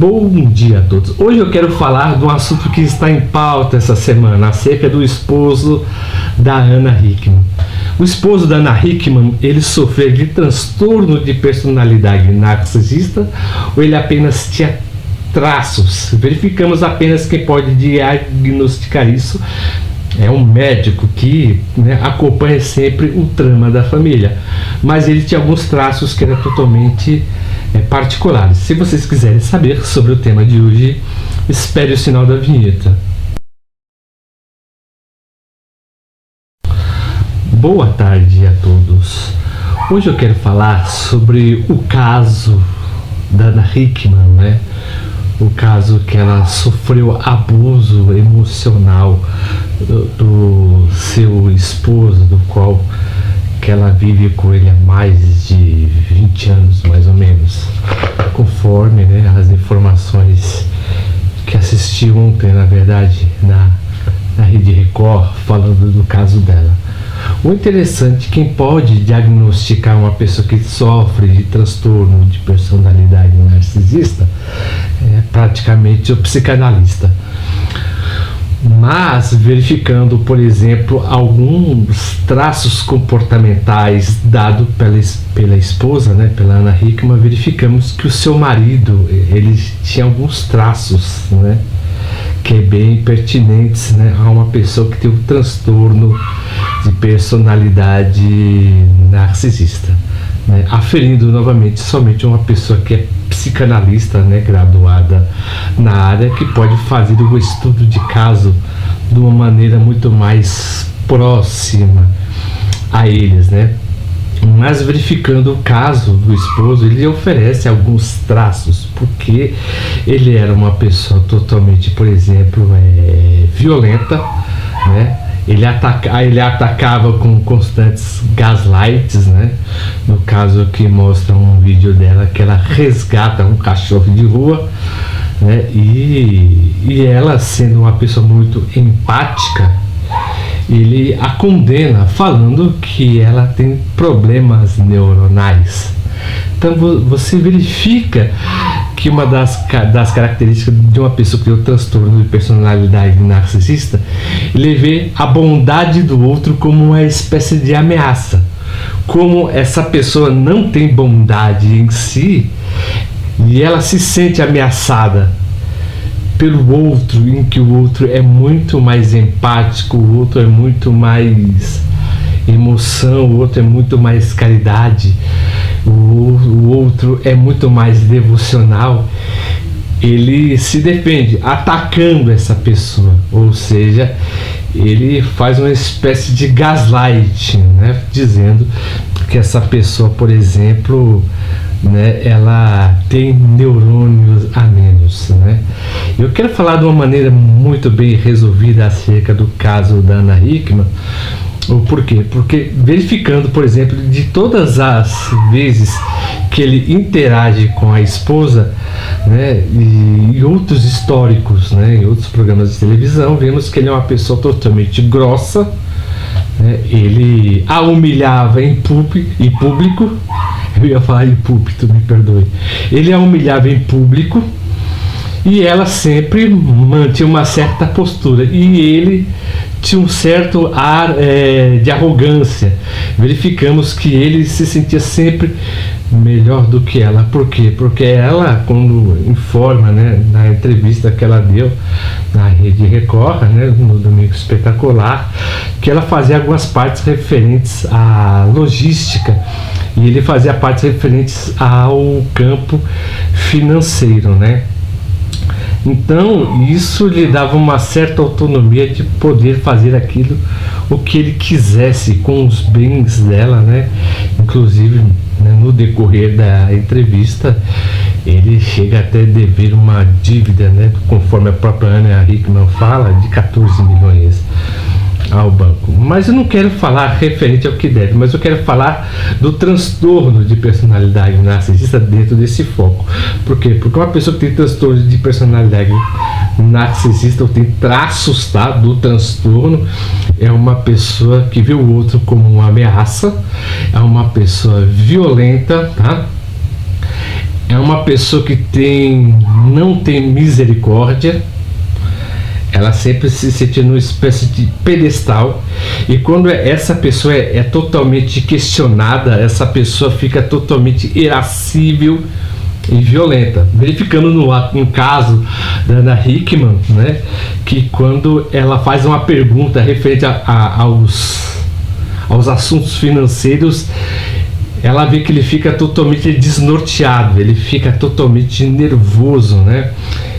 Bom dia a todos. Hoje eu quero falar de um assunto que está em pauta essa semana, acerca do esposo da Ana Hickman. O esposo da Ana Hickman, ele sofreu de transtorno de personalidade narcisista ou ele apenas tinha traços? Verificamos apenas quem pode diagnosticar isso é um médico que acompanha sempre o trama da família, mas ele tinha alguns traços que eram totalmente particulares. Se vocês quiserem saber sobre o tema de hoje, espere o sinal da vinheta. Boa tarde a todos. Hoje eu quero falar sobre o caso da Ana Hickman, o caso que ela sofreu abuso emocional do seu esposo, do qual que ela vive com ele há mais de 20 anos, mais ou menos, conforme as informações que assisti ontem, na verdade, na Rede Record, falando do caso dela. O interessante, quem pode diagnosticar uma pessoa que sofre de transtorno de personalidade narcisista é praticamente o psicanalista. Mas verificando, por exemplo, alguns traços comportamentais dados pela esposa, pela Ana Hickman, verificamos que o seu marido, ele tinha alguns traços, que é bem pertinentes, a uma pessoa que tem um transtorno de personalidade narcisista, aferindo novamente somente uma pessoa que é psicanalista, graduada na área, que pode fazer o estudo de caso de uma maneira muito mais próxima a eles, Mas verificando o caso do esposo, ele oferece alguns traços, porque ele era uma pessoa totalmente, por exemplo, violenta, Ele atacava com constantes gaslights, No caso que mostra um vídeo dela que ela resgata um cachorro de rua, E ela, sendo uma pessoa muito empática, ele a condena falando que ela tem problemas neuronais. Então você verifica que uma das características de uma pessoa que tem o transtorno de personalidade narcisista, ele vê a bondade do outro como uma espécie de ameaça. Como essa pessoa não tem bondade em si, e ela se sente ameaçada pelo outro, em que o outro é muito mais empático, o outro é muito mais emoção, o outro é muito mais caridade, o outro é muito mais devocional, ele se defende atacando essa pessoa, ou seja, ele faz uma espécie de gaslighting, dizendo que essa pessoa, por exemplo, ela tem neurônios a menos, Eu quero falar de uma maneira muito bem resolvida acerca do caso da Ana Hickman. Por quê? Porque verificando, por exemplo, de todas as vezes que ele interage com a esposa, e outros históricos, em outros programas de televisão, vemos que ele é uma pessoa totalmente grossa, ele a humilhava em público, eu ia falar em púlpito, me perdoe, ele a humilhava em público, e ela sempre mantinha uma certa postura, e ele tinha um certo ar de arrogância. Verificamos que ele se sentia sempre melhor do que ela. Por quê? Porque ela, quando informa, na entrevista que ela deu na Rede Record, no Domingo Espetacular, que ela fazia algumas partes referentes à logística, e ele fazia partes referentes ao campo financeiro, Então, isso lhe dava uma certa autonomia de poder fazer aquilo o que ele quisesse com os bens dela, Inclusive, no decorrer da entrevista, ele chega até a dever uma dívida, conforme a própria Ana Hickman fala, de 14 milhões ao banco. Mas eu não quero falar referente ao que deve, mas eu quero falar do transtorno de personalidade narcisista dentro desse foco. Por quê? Porque uma pessoa que tem transtorno de personalidade narcisista ou tem traços do transtorno é uma pessoa que vê o outro como uma ameaça, é uma pessoa violenta, é uma pessoa que não tem misericórdia. Ela sempre se sente numa espécie de pedestal, e quando essa pessoa é totalmente questionada, essa pessoa fica totalmente irascível e violenta. Verificando no caso da Ana Hickman, né, que quando ela faz uma pergunta referente aos assuntos financeiros, ela vê que ele fica totalmente desnorteado, ele fica totalmente nervoso, né?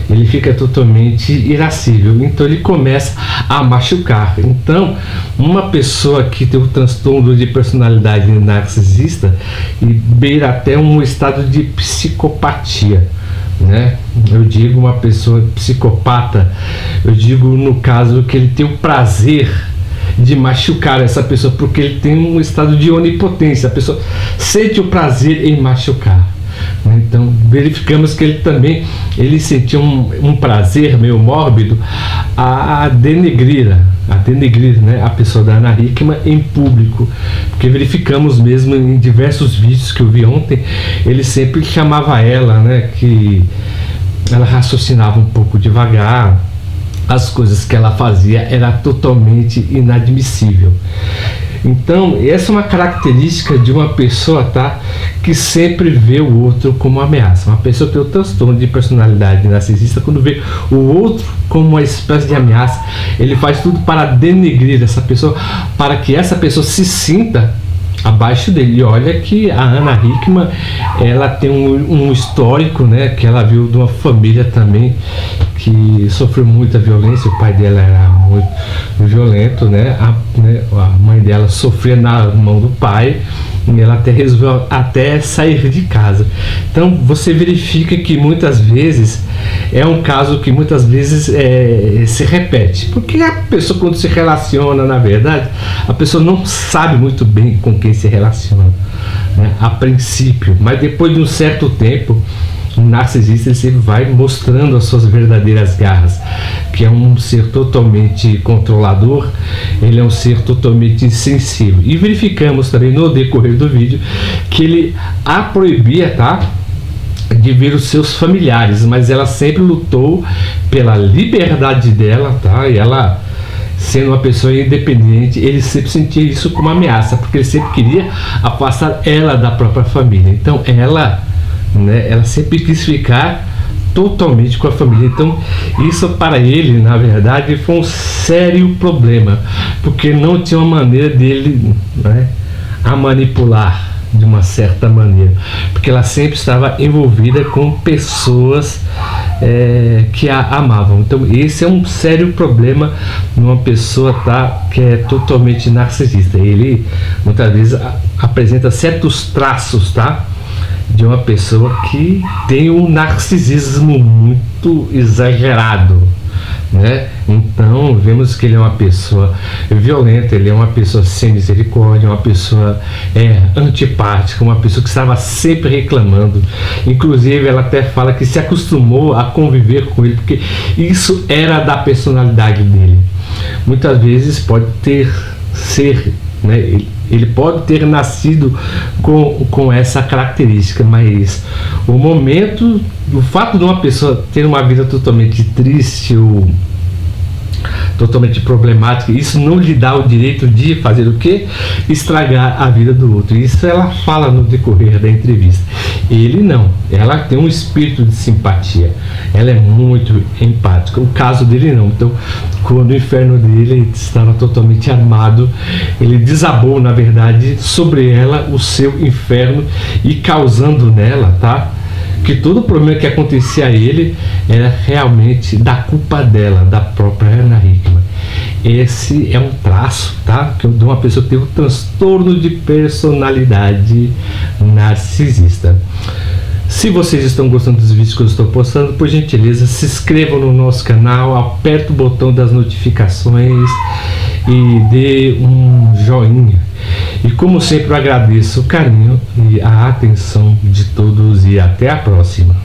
Ele fica totalmente irascível, então ele começa a machucar. Então, uma pessoa que tem um transtorno de personalidade narcisista e beira até um estado de psicopatia, né? Eu digo uma pessoa psicopata, eu digo no caso que ele tem o prazer de machucar essa pessoa, porque ele tem um estado de onipotência, a pessoa sente o prazer em machucar. Então verificamos que ele sentia um prazer meio mórbido a denegrir, né, a pessoa da Ana Hickman em público, porque verificamos mesmo em diversos vídeos que eu vi ontem, ele sempre chamava ela, né, que ela raciocinava um pouco devagar, as coisas que ela fazia era totalmente inadmissível. Então, essa é uma característica de uma pessoa, tá, que sempre vê o outro como uma ameaça. Uma pessoa que tem o transtorno de personalidade narcisista, quando vê o outro como uma espécie de ameaça, ele faz tudo para denegrir essa pessoa, para que essa pessoa se sinta abaixo dele. E olha que a Ana Hickman, ela tem um histórico, né, que ela viu de uma família também que sofreu muita violência. O pai dela era muito violento, né? A mãe dela sofria na mão do pai, e ela resolveu sair de casa. Então você verifica que muitas vezes é um caso que muitas vezes se repete, porque a pessoa, quando se relaciona, na verdade a pessoa não sabe muito bem com quem se relaciona, né, a princípio, mas depois de um certo tempo o narcisista ele sempre vai mostrando as suas verdadeiras garras, que é um ser totalmente controlador, ele é um ser totalmente insensível. E verificamos também no decorrer do vídeo que ele a proibia, tá, de ver os seus familiares, mas ela sempre lutou pela liberdade dela, tá? E ela, sendo uma pessoa independente, ele sempre sentia isso como uma ameaça, porque ele sempre queria afastar ela da própria família. Então ela, né, ela sempre quis ficar totalmente com a família. Então isso para ele, na verdade, foi um sério problema, porque não tinha uma maneira dele, né, a manipular de uma certa maneira, porque ela sempre estava envolvida com pessoas que a amavam. Então esse é um sério problema numa pessoa, tá, que é totalmente narcisista. Ele muitas vezes apresenta certos traços, tá, de uma pessoa que tem um narcisismo muito exagerado, né? Então vemos que ele é uma pessoa violenta, ele é uma pessoa sem misericórdia, uma pessoa antipática, uma pessoa que estava sempre reclamando. Inclusive ela até fala que se acostumou a conviver com ele, porque isso era da personalidade dele. Muitas vezes pode ser, né, ele pode ter nascido com essa característica, mas o fato de uma pessoa ter uma vida totalmente triste ou totalmente problemática, isso não lhe dá o direito de fazer o quê? Estragar a vida do outro. Isso ela fala no decorrer da entrevista. Ele não, ela tem um espírito de simpatia, ela é muito empática. O caso dele não. Então quando o inferno dele estava totalmente armado, ele desabou, na verdade, sobre ela o seu inferno, e causando nela, tá, que todo o problema que acontecia a ele era realmente da culpa dela, da própria Ana Hickman. Esse é um traço, tá, de uma pessoa que tem um transtorno de personalidade narcisista. Se vocês estão gostando dos vídeos que eu estou postando, por gentileza, se inscrevam no nosso canal, aperte o botão das notificações e dê um joinha. E como sempre, eu agradeço o carinho e a atenção de todos, e até a próxima.